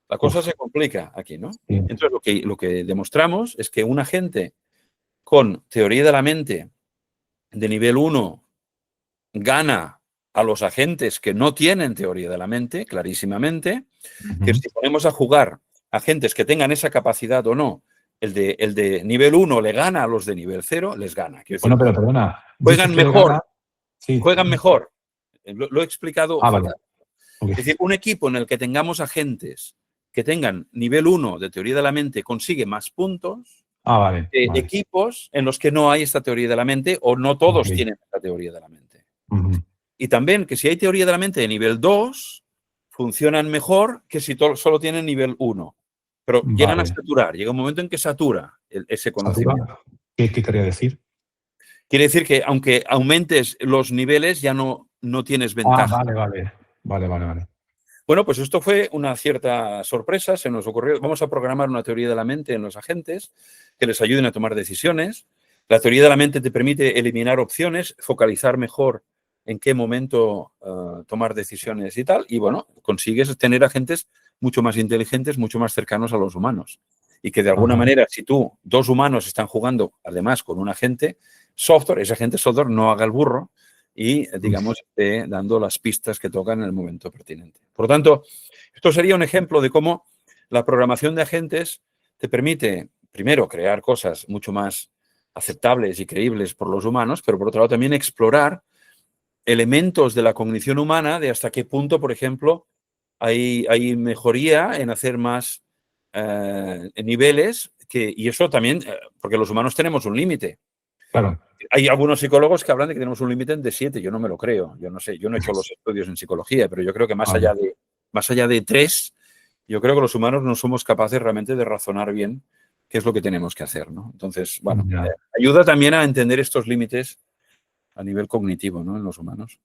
La cosa se complica aquí, ¿no? Sí. Entonces, lo que demostramos es que un agente con teoría de la mente de nivel 1 gana a los agentes que no tienen teoría de la mente, clarísimamente, que si ponemos a jugar agentes que tengan esa capacidad o no, el de nivel 1 le gana a los de nivel 0, les gana. Bueno, pero perdona. Juegan mejor. Sí. Juegan mejor. Lo he explicado fatal. Vale. Okay. Es decir, un equipo en el que tengamos agentes que tengan nivel 1 de teoría de la mente consigue más puntos vale. Equipos en los que no hay esta teoría de la mente o no todos tienen esta teoría de la mente. Y también que si hay teoría de la mente de nivel 2, funcionan mejor que si solo tienen nivel 1. Pero llegan a saturar. Llega un momento en que satura ese conocimiento. ¿Qué quería decir? Quiere decir que aunque aumentes los niveles, ya no tienes ventaja. Vale. Bueno, pues esto fue una cierta sorpresa, se nos ocurrió, vamos a programar una teoría de la mente en los agentes que les ayuden a tomar decisiones. La teoría de la mente te permite eliminar opciones, focalizar mejor en qué momento tomar decisiones y tal, y bueno, consigues tener agentes mucho más inteligentes, mucho más cercanos a los humanos. Y que de alguna manera, si dos humanos están jugando, además con un agente software, ese agente software no haga el burro y, digamos, esté dando las pistas que tocan en el momento pertinente. Por lo tanto, esto sería un ejemplo de cómo la programación de agentes te permite, primero, crear cosas mucho más aceptables y creíbles por los humanos, pero por otro lado también explorar elementos de la cognición humana, de hasta qué punto, por ejemplo, hay mejoría en hacer más niveles, y eso también, porque los humanos tenemos un límite. Claro. Hay algunos psicólogos que hablan de que tenemos un límite de 7, yo no me lo creo, yo no sé, yo no he hecho los estudios en psicología, pero yo creo que más allá de 3, yo creo que los humanos no somos capaces realmente de razonar bien qué es lo que tenemos que hacer, ¿no? Entonces, bueno, ayuda también a entender estos límites a nivel cognitivo, ¿no? En los humanos.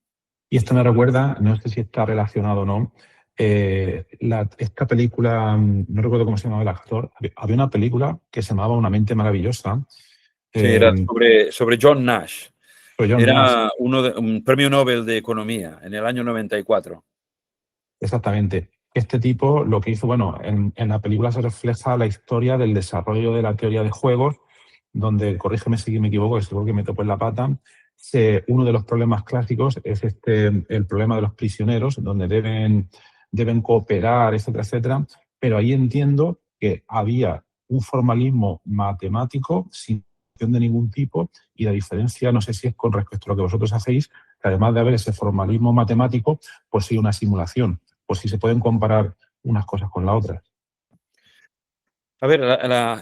Y esto me recuerda, no sé si está relacionado o no, esta película, no recuerdo cómo se llamaba el actor, había una película que se llamaba Una mente maravillosa. Sí, era sobre John Nash. John Nash. Era un premio Nobel de Economía en el año 94. Exactamente. Este tipo lo que hizo, bueno, en la película se refleja la historia del desarrollo de la teoría de juegos, donde, corrígeme si me equivoco, que seguro que me topo en la pata, uno de los problemas clásicos es el problema de los prisioneros, donde deben cooperar, etcétera, etcétera. Pero ahí entiendo que había un formalismo matemático sin de ningún tipo, y la diferencia, no sé si es con respecto a lo que vosotros hacéis, que además de haber ese formalismo matemático, pues sí una simulación, pues si se pueden comparar unas cosas con las otras. A ver,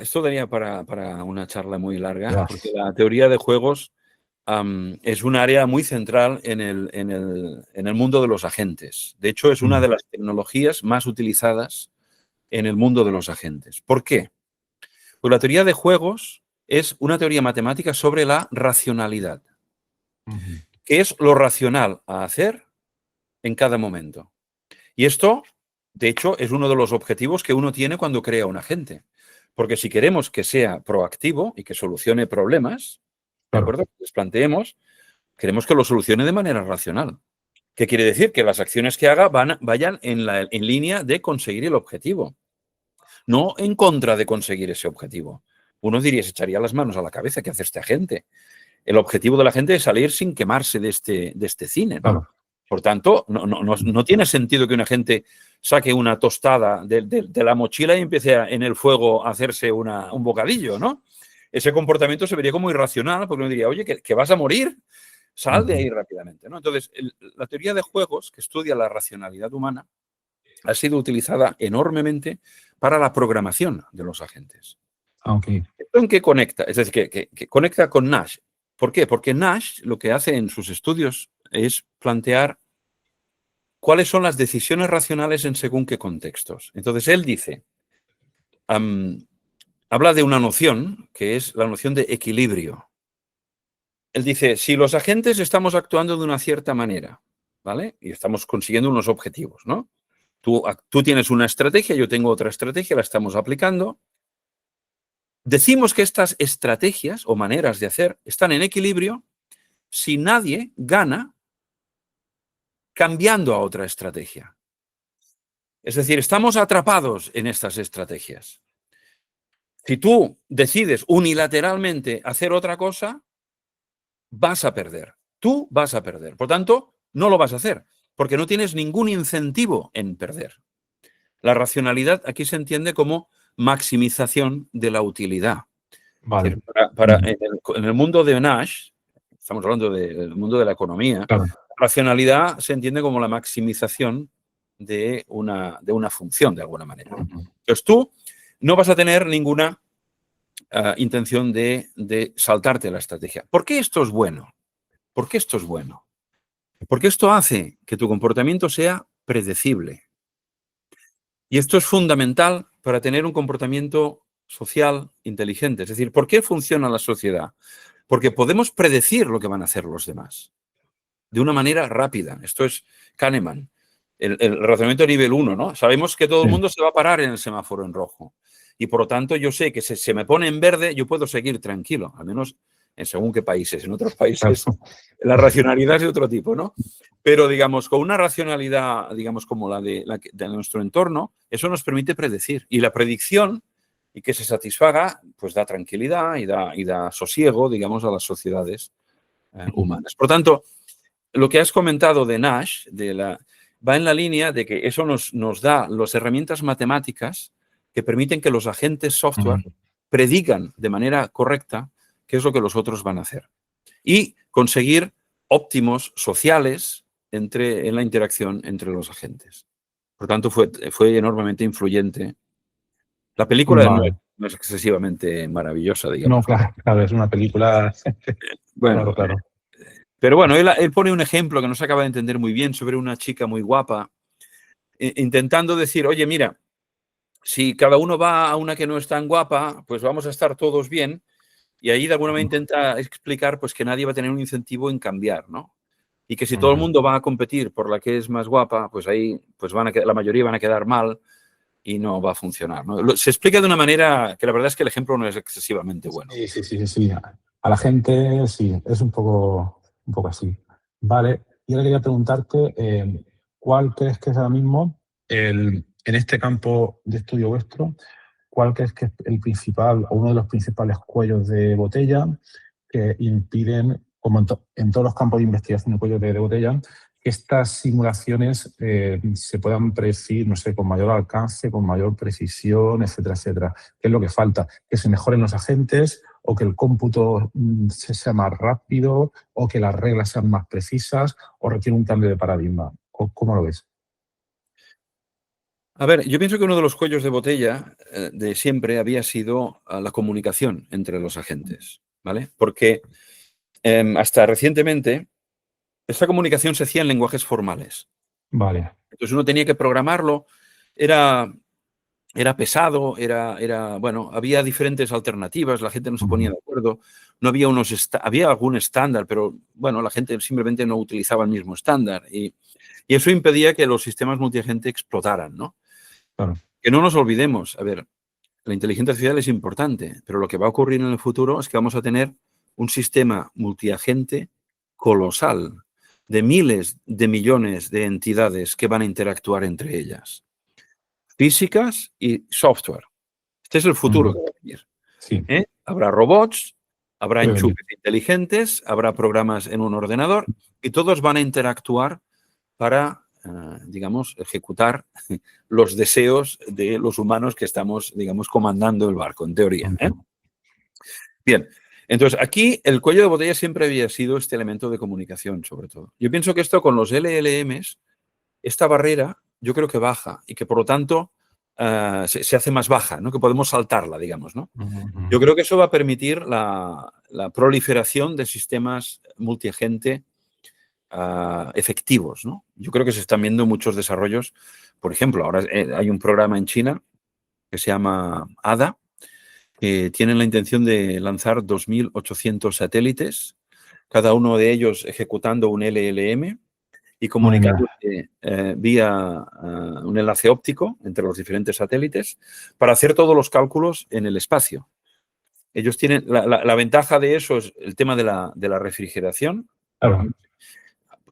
esto daría para una charla muy larga, Ya. porque la teoría de juegos es un área muy central en el mundo de los agentes. De hecho, es una de las tecnologías más utilizadas en el mundo de los agentes. ¿Por qué? Pues la teoría de juegos es una teoría matemática sobre la racionalidad. ¿Qué es lo racional a hacer en cada momento? Y esto, de hecho, es uno de los objetivos que uno tiene cuando crea un agente. Porque si queremos que sea proactivo y que solucione problemas, ¿de acuerdo? Les planteemos, queremos que lo solucione de manera racional. ¿Qué quiere decir? Que las acciones que haga vayan en línea de conseguir el objetivo, no en contra de conseguir ese objetivo. Uno diría, se echaría las manos a la cabeza, ¿qué hace este agente? El objetivo de la gente es salir sin quemarse de este cine, ¿no? Claro. Por tanto, no tiene sentido que una gente saque una tostada de la mochila y empiece en el fuego a hacerse un bocadillo, ¿no? Ese comportamiento se vería como irracional, porque uno diría, oye, que vas a morir, sal de ahí rápidamente, ¿no? Entonces, la teoría de juegos, que estudia la racionalidad humana, ha sido utilizada enormemente para la programación de los agentes. ¿Esto en qué conecta? Es decir, que conecta con Nash. ¿Por qué? Porque Nash lo que hace en sus estudios es plantear cuáles son las decisiones racionales en según qué contextos. Entonces, él dice, habla de una noción que es la noción de equilibrio. Él dice, si los agentes estamos actuando de una cierta manera, ¿vale? Y estamos consiguiendo unos objetivos, ¿no? Tú tienes una estrategia, yo tengo otra estrategia, la estamos aplicando. Decimos que estas estrategias o maneras de hacer están en equilibrio si nadie gana cambiando a otra estrategia. Es decir, estamos atrapados en estas estrategias. Si tú decides unilateralmente hacer otra cosa, vas a perder. Tú vas a perder. Por tanto, no lo vas a hacer, porque no tienes ningún incentivo en perder. La racionalidad aquí se entiende como maximización de la utilidad. Vale. Es decir, en el mundo de Nash, estamos hablando del mundo de la economía, Claro. racionalidad se entiende como la maximización de una función, de alguna manera. Entonces tú no vas a tener ninguna intención de saltarte la estrategia. ¿Por qué esto es bueno? ¿Por qué esto es bueno? Porque esto hace que tu comportamiento sea predecible. Y esto es fundamental para tener un comportamiento social inteligente. Es decir, ¿por qué funciona la sociedad? Porque podemos predecir lo que van a hacer los demás de una manera rápida. Esto es Kahneman. el razonamiento nivel 1, ¿no? Sabemos que todo el Sí. mundo se va a parar en el semáforo en rojo. Y por lo tanto, yo sé que si se me pone en verde, yo puedo seguir tranquilo, al menos en según qué países. En otros países Claro. la racionalidad es de otro tipo, ¿no? Pero, digamos, con una racionalidad, digamos, como de nuestro entorno, eso nos permite predecir. Y la predicción, y que se satisfaga, pues da tranquilidad y da sosiego, digamos, a las sociedades humanas. Por lo tanto, lo que has comentado de Nash, va en la línea de que eso nos da las herramientas matemáticas que permiten que los agentes software predigan de manera correcta qué es lo que los otros van a hacer y conseguir óptimos sociales en la interacción entre los agentes. Por tanto, fue enormemente influyente. La película Vale. no es excesivamente maravillosa, No, digamos. claro, claro, es una película. Claro, Bueno, claro. pero bueno, él pone un ejemplo que no se acaba de entender muy bien sobre una chica muy guapa, intentando decir, oye, mira, si cada uno va a una que no es tan guapa, pues vamos a estar todos bien. Y ahí de alguna manera intenta explicar pues, que nadie va a tener un incentivo en cambiar, ¿no? Y que si todo el mundo va a competir por la que es más guapa, pues ahí pues la mayoría van a quedar mal y no va a funcionar, ¿no? Se explica de una manera que la verdad es que el ejemplo no es excesivamente bueno. Sí, sí, sí, sí, sí. A la gente sí, es un poco así. Vale, y ahora quería preguntarte, ¿cuál crees que es ahora mismo, en este campo de estudio vuestro, cuál crees que es el principal o uno de los principales cuellos de botella que impiden, como en todos los campos de investigación de cuellos de botella, que estas simulaciones se puedan predecir, no sé, con mayor alcance, con mayor precisión, etcétera, etcétera? ¿Qué es lo que falta? ¿Que se mejoren los agentes o que el cómputo sea más rápido o que las reglas sean más precisas o requiere un cambio de paradigma? ¿Cómo lo ves? A ver, yo pienso que uno de los cuellos de botella de siempre había sido la comunicación entre los agentes, ¿vale? Porque hasta recientemente esa comunicación se hacía en lenguajes formales. Vale. Entonces uno tenía que programarlo, era pesado, bueno, había diferentes alternativas, la gente no se ponía de acuerdo, no había había algún estándar, pero bueno, la gente simplemente no utilizaba el mismo estándar y eso impedía que los sistemas multiagente explotaran, ¿no? Claro. Que no nos olvidemos, a ver, la inteligencia artificial es importante, pero lo que va a ocurrir en el futuro es que vamos a tener un sistema multiagente colosal de miles de millones de entidades que van a interactuar entre ellas, físicas y software. Este es el futuro que va a venir. Sí, Habrá robots, habrá debe venir. enchufes inteligentes, habrá programas en un ordenador y todos van a interactuar para, digamos, ejecutar los deseos de los humanos que estamos, digamos, comandando el barco, en teoría. Bien, entonces aquí el cuello de botella siempre había sido este elemento de comunicación, sobre todo. Yo pienso que esto con los LLMs, esta barrera, yo creo que baja y que por lo tanto se hace más baja, ¿no? Que podemos saltarla, digamos, ¿no? Yo creo que eso va a permitir la proliferación de sistemas multiagente efectivos, ¿no? Yo creo que se están viendo muchos desarrollos. Por ejemplo, ahora hay un programa en China que se llama ADA, que tienen la intención de lanzar 2.800 satélites, cada uno de ellos ejecutando un LLM y Madre mía. comunicándose vía un enlace óptico entre los diferentes satélites para hacer todos los cálculos en el espacio. Ellos tienen la ventaja de eso es el tema de la refrigeración. Claro.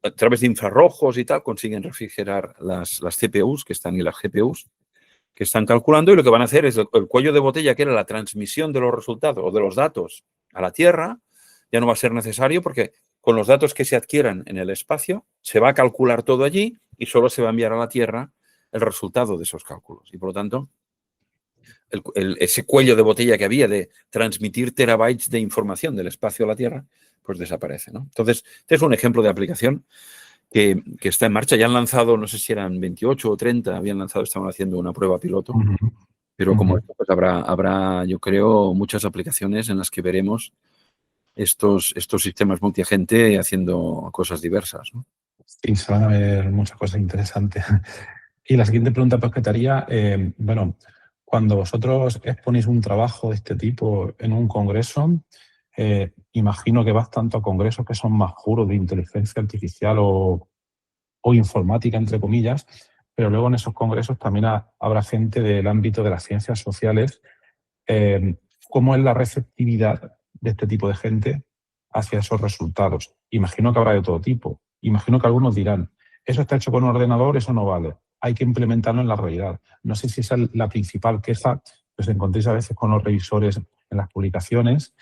A través de infrarrojos y tal consiguen refrigerar las CPUs que están y las GPUs que están calculando y lo que van a hacer es el cuello de botella, que era la transmisión de los resultados o de los datos a la Tierra, ya no va a ser necesario porque con los datos que se adquieran en el espacio se va a calcular todo allí y solo se va a enviar a la Tierra el resultado de esos cálculos. Y por lo tanto, ese cuello de botella que había de transmitir terabytes de información del espacio a la Tierra, pues desaparece, ¿no? Entonces, este es un ejemplo de aplicación que está en marcha. Ya han lanzado, no sé si eran 28 o 30, habían lanzado, estaban haciendo una prueba piloto, pero como esto, pues habrá, yo creo, muchas aplicaciones en las que veremos estos sistemas multiagente haciendo cosas diversas, ¿no? Sí, se van a ver muchas cosas interesantes. Y la siguiente pregunta pues, que te haría, bueno, cuando vosotros exponéis un trabajo de este tipo en un congreso, imagino que vas tanto a congresos que son más puros de inteligencia artificial o o informática, entre comillas, pero luego en esos congresos también habrá gente del ámbito de las ciencias sociales. ¿Cómo es la receptividad de este tipo de gente hacia esos resultados? Imagino que habrá de todo tipo. Imagino que algunos dirán, eso está hecho con un ordenador, eso no vale. Hay que implementarlo en la realidad. No sé si esa es la principal queja que os encontréis a veces con los revisores en las publicaciones,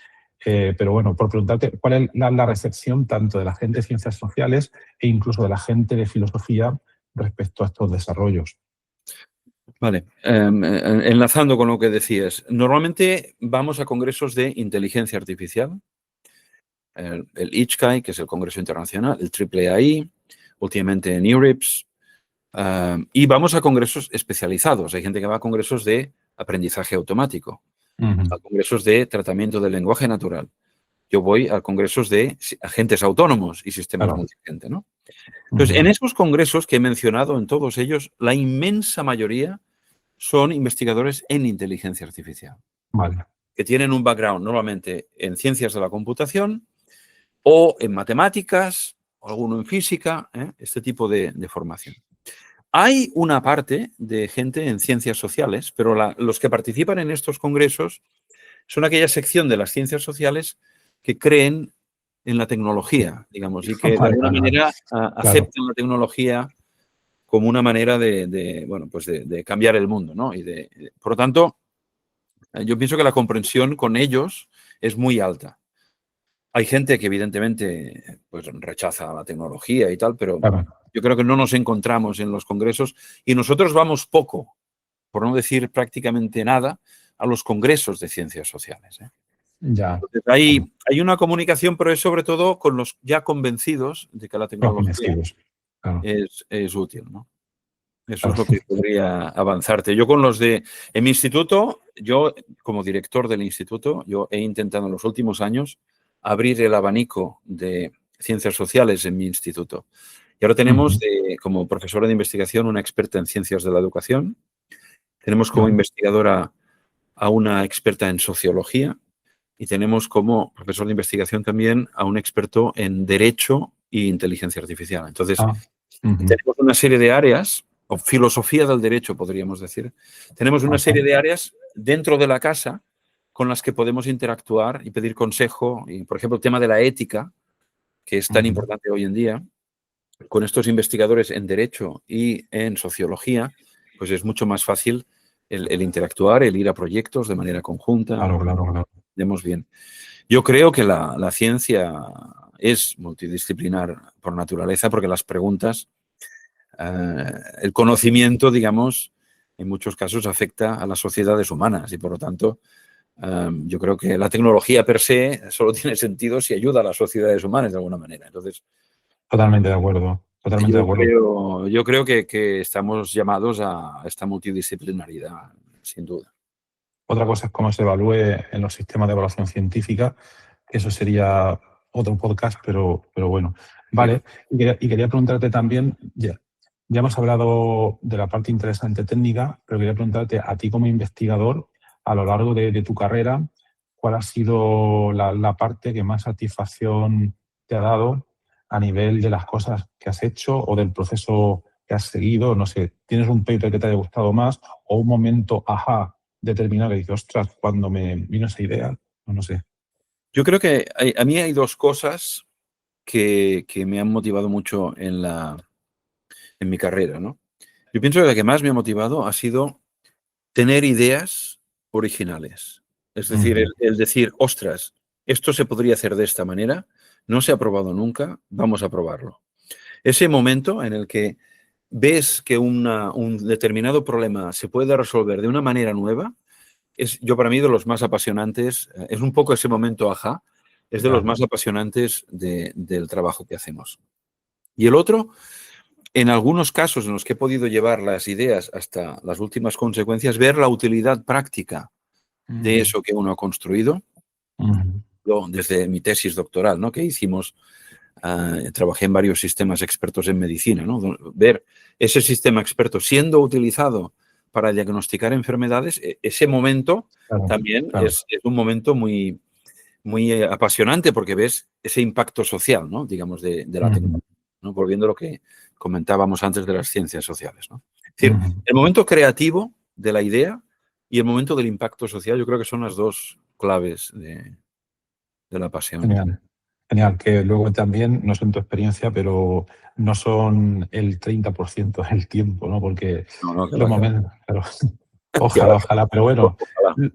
pero bueno, por preguntarte, ¿cuál es la recepción tanto de la gente de ciencias sociales e incluso de la gente de filosofía respecto a estos desarrollos? Vale, enlazando con lo que decías, normalmente vamos a congresos de inteligencia artificial, el ICHCAI, que es el Congreso Internacional, el AAAI, últimamente en EURIPS, y vamos a congresos especializados. Hay gente que va a congresos de aprendizaje automático, a congresos de tratamiento del lenguaje natural. Yo voy a congresos de agentes autónomos y sistemas multigente, ¿no? Entonces, en esos congresos que he mencionado, en todos ellos, la inmensa mayoría son investigadores en inteligencia artificial. Vale. Que tienen un background normalmente en ciencias de la computación o en matemáticas, o alguno en física, este tipo de formación. Hay una parte de gente en ciencias sociales, pero los que participan en estos congresos son aquella sección de las ciencias sociales que creen en la tecnología, digamos, y que de alguna manera aceptan la tecnología como una manera de cambiar el mundo, ¿no? Por lo tanto, yo pienso que la comprensión con ellos es muy alta. Hay gente que evidentemente pues, rechaza la tecnología y tal, pero yo creo que no nos encontramos en los congresos y nosotros vamos poco, por no decir prácticamente nada, a los congresos de ciencias sociales. Ya. Entonces, hay una comunicación, pero es sobre todo con los ya convencidos de que la tecnología es útil, ¿no? Eso es lo que podría avanzarte. Yo en mi instituto, yo como director del instituto, yo he intentado en los últimos años abrir el abanico de ciencias sociales en mi instituto. Y ahora tenemos como profesora de investigación una experta en ciencias de la educación. Tenemos como investigadora a una experta en sociología y tenemos como profesor de investigación también a un experto en derecho e inteligencia artificial. Entonces, tenemos una serie de áreas, o filosofía del derecho, podríamos decir. Tenemos una serie de áreas dentro de la casa con las que podemos interactuar y pedir consejo. Y, por ejemplo, el tema de la ética, que es tan importante hoy en día, con estos investigadores en derecho y en sociología, pues es mucho más fácil el interactuar, el ir a proyectos de manera conjunta. Claro. Vemos bien. Yo creo que la ciencia es multidisciplinar por naturaleza porque las preguntas, el conocimiento, digamos, en muchos casos afecta a las sociedades humanas y, por lo tanto, yo creo que la tecnología per se solo tiene sentido si ayuda a las sociedades humanas de alguna manera. Entonces, totalmente de acuerdo. Yo creo que estamos llamados a esta multidisciplinaridad, sin duda. Otra cosa es cómo se evalúe en los sistemas de evaluación científica. Eso sería otro podcast, pero bueno. Vale, y quería preguntarte también, ya hemos hablado de la parte interesante técnica, pero quería preguntarte a ti como investigador, a lo largo de tu carrera, ¿cuál ha sido la parte que más satisfacción te ha dado a nivel de las cosas que has hecho o del proceso que has seguido? No sé, ¿tienes un paper que te haya gustado más o un momento ajá determinado que dices, ostras, cuando me vino esa idea? No sé. Yo creo que a mí hay dos cosas que me han motivado mucho en mi carrera, ¿no? Yo pienso que la que más me ha motivado ha sido tener ideas originales. Es decir, el decir, ostras, esto se podría hacer de esta manera, no se ha probado nunca, vamos a probarlo. Ese momento en el que ves que un determinado problema se puede resolver de una manera nueva, es yo para mí de los más apasionantes, es un poco ese momento ajá, es de los más apasionantes del trabajo que hacemos. Y el otro, en algunos casos en los que he podido llevar las ideas hasta las últimas consecuencias, ver la utilidad práctica de eso que uno ha construido, desde mi tesis doctoral, ¿no? Que hicimos, trabajé en varios sistemas expertos en medicina, ¿no? Ver ese sistema experto siendo utilizado para diagnosticar enfermedades, ese momento también es un momento muy, muy apasionante porque ves ese impacto social, ¿no? Digamos, de la tecnología. ¿no? Volviendo a lo que comentábamos antes de las ciencias sociales, ¿no? Es decir, el momento creativo de la idea y el momento del impacto social, yo creo que son las dos claves de la pasión. Genial. Genial, que luego también, no sé en tu experiencia, pero no son el 30% del tiempo, ¿no? Porque No, que los va, que va. momentos, pero, Que va, ojalá, pero bueno, ojalá.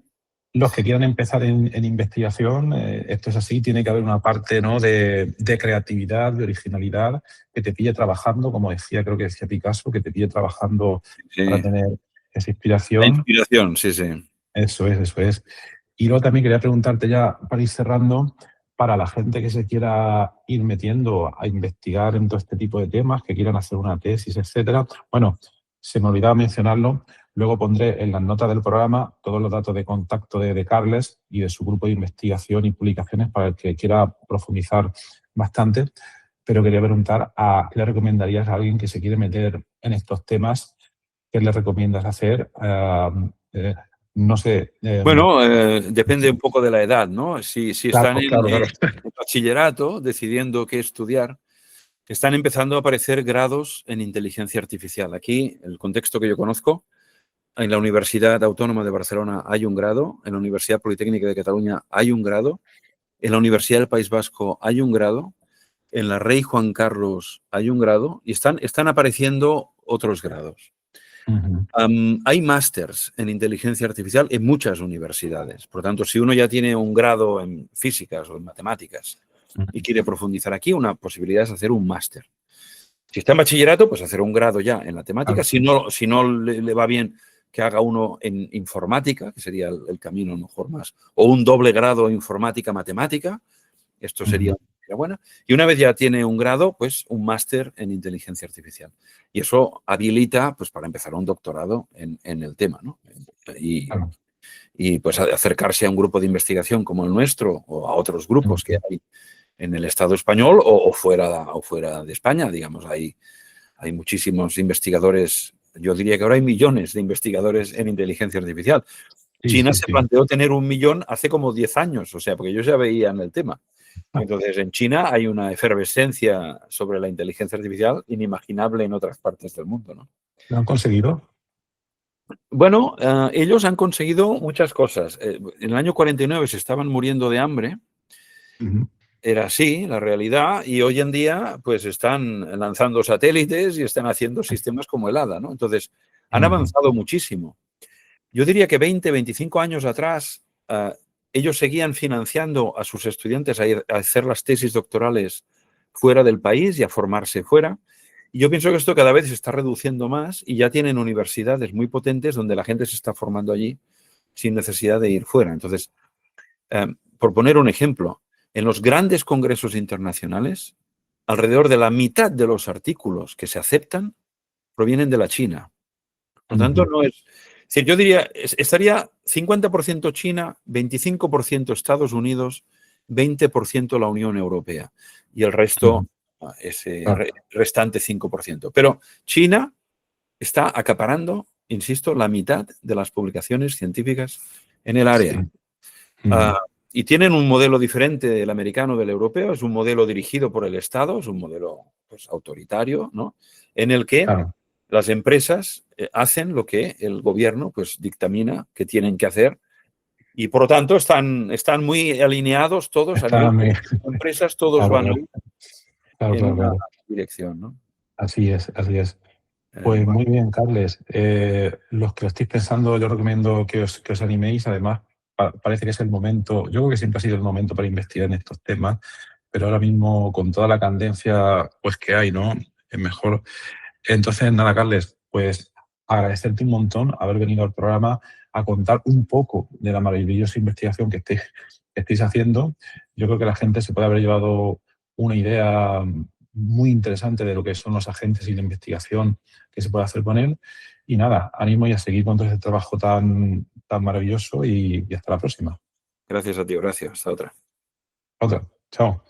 los que quieran empezar en investigación, esto es así, tiene que haber una parte, ¿no?, de creatividad, de originalidad, que te pille trabajando, como decía, creo que decía Picasso, que te pille trabajando para Sí. tener esa La inspiración. inspiración, sí, sí. Eso es, eso es. Y luego también quería preguntarte ya, para ir cerrando, para la gente que se quiera ir metiendo a investigar en todo este tipo de temas, que quieran hacer una tesis, etcétera. Bueno, se me olvidaba mencionarlo. Luego pondré en las notas del programa todos los datos de contacto de Carles y de su grupo de investigación y publicaciones para el que quiera profundizar bastante. Pero quería preguntar qué le recomendarías a alguien que se quiere meter en estos temas. ¿Qué le recomiendas hacer? No sé. Bueno, depende un poco de la edad, ¿no? Si están Claro, claro, claro. en bachillerato decidiendo qué estudiar, están empezando a aparecer grados en inteligencia artificial. Aquí, el contexto que yo conozco, en la Universidad Autónoma de Barcelona hay un grado, en la Universidad Politécnica de Cataluña hay un grado, en la Universidad del País Vasco hay un grado, en la Rey Juan Carlos hay un grado y están apareciendo otros grados. Ujú. Hay másters en inteligencia artificial en muchas universidades. Por lo tanto, si uno ya tiene un grado en físicas o en matemáticas y quiere profundizar aquí, una posibilidad es hacer un máster. Si está en bachillerato, pues hacer un grado ya en la temática. Claro. Si no le va bien, que haga uno en informática, que sería el camino a lo mejor más, o un doble grado en informática-matemática. Esto sería Ujú. buena. Y una vez ya tiene un grado, pues un máster en inteligencia artificial. Y eso habilita, pues, para empezar un doctorado en el tema, ¿no? Claro. Y pues acercarse a un grupo de investigación como el nuestro o a otros grupos que Ujú. hay en el Estado español o fuera de España, digamos. Hay muchísimos investigadores, yo diría que ahora hay millones de investigadores en inteligencia artificial. Sí, China sí, se sí. planteó tener 1 millón hace como 10 años, o sea, porque ellos ya veían el tema. Entonces, en China hay una efervescencia sobre la inteligencia artificial inimaginable en otras partes del mundo, ¿no? ¿Lo han conseguido? Bueno, ellos han conseguido muchas cosas. En el año 49 se estaban muriendo de hambre, Ujú. era así la realidad, y hoy en día pues están lanzando satélites y están haciendo sistemas como el HADA, ¿no? Entonces, han Ujú. avanzado muchísimo. Yo diría que 20, 25 años atrás, ellos seguían financiando a sus estudiantes a ir a hacer las tesis doctorales fuera del país y a formarse fuera. Y yo pienso que esto cada vez se está reduciendo más y ya tienen universidades muy potentes donde la gente se está formando allí sin necesidad de ir fuera. Entonces, por poner un ejemplo, en los grandes congresos internacionales, alrededor de la mitad de los artículos que se aceptan provienen de la China. Por lo tanto, Ujú. no es... Es decir, yo diría, estaría 50% China, 25% Estados Unidos, 20% la Unión Europea y el resto, Ujú. ese Claro. restante 5%. Pero China está acaparando, insisto, la mitad de las publicaciones científicas en el área. Sí. Ujú. Y tienen un modelo diferente del americano, del europeo, es un modelo dirigido por el Estado, es un modelo, pues, autoritario, ¿no? En el que Claro. las empresas hacen lo que el gobierno, pues, dictamina que tienen que hacer y por lo tanto están muy alineados todos a Está nivel muy... de empresas, todos Claro, van claro, claro, en claro, una claro. dirección, ¿no? Así es, así es. Pues Bueno, muy bien, Carles. Los que lo estéis pensando, yo recomiendo que os animéis. Además, parece que es el momento, yo creo que siempre ha sido el momento para investigar en estos temas, pero ahora mismo con toda la candencia pues, que hay, ¿no? Es mejor. Entonces, nada, Carles, pues agradecerte un montón haber venido al programa a contar un poco de la maravillosa investigación que estáis haciendo. Yo creo que la gente se puede haber llevado una idea muy interesante de lo que son los agentes y la investigación que se puede hacer con él. Y nada, ánimo y a seguir con todo este trabajo tan maravilloso y hasta la próxima. gracias a ti, Horacio. Hasta otra. Otra. Chao.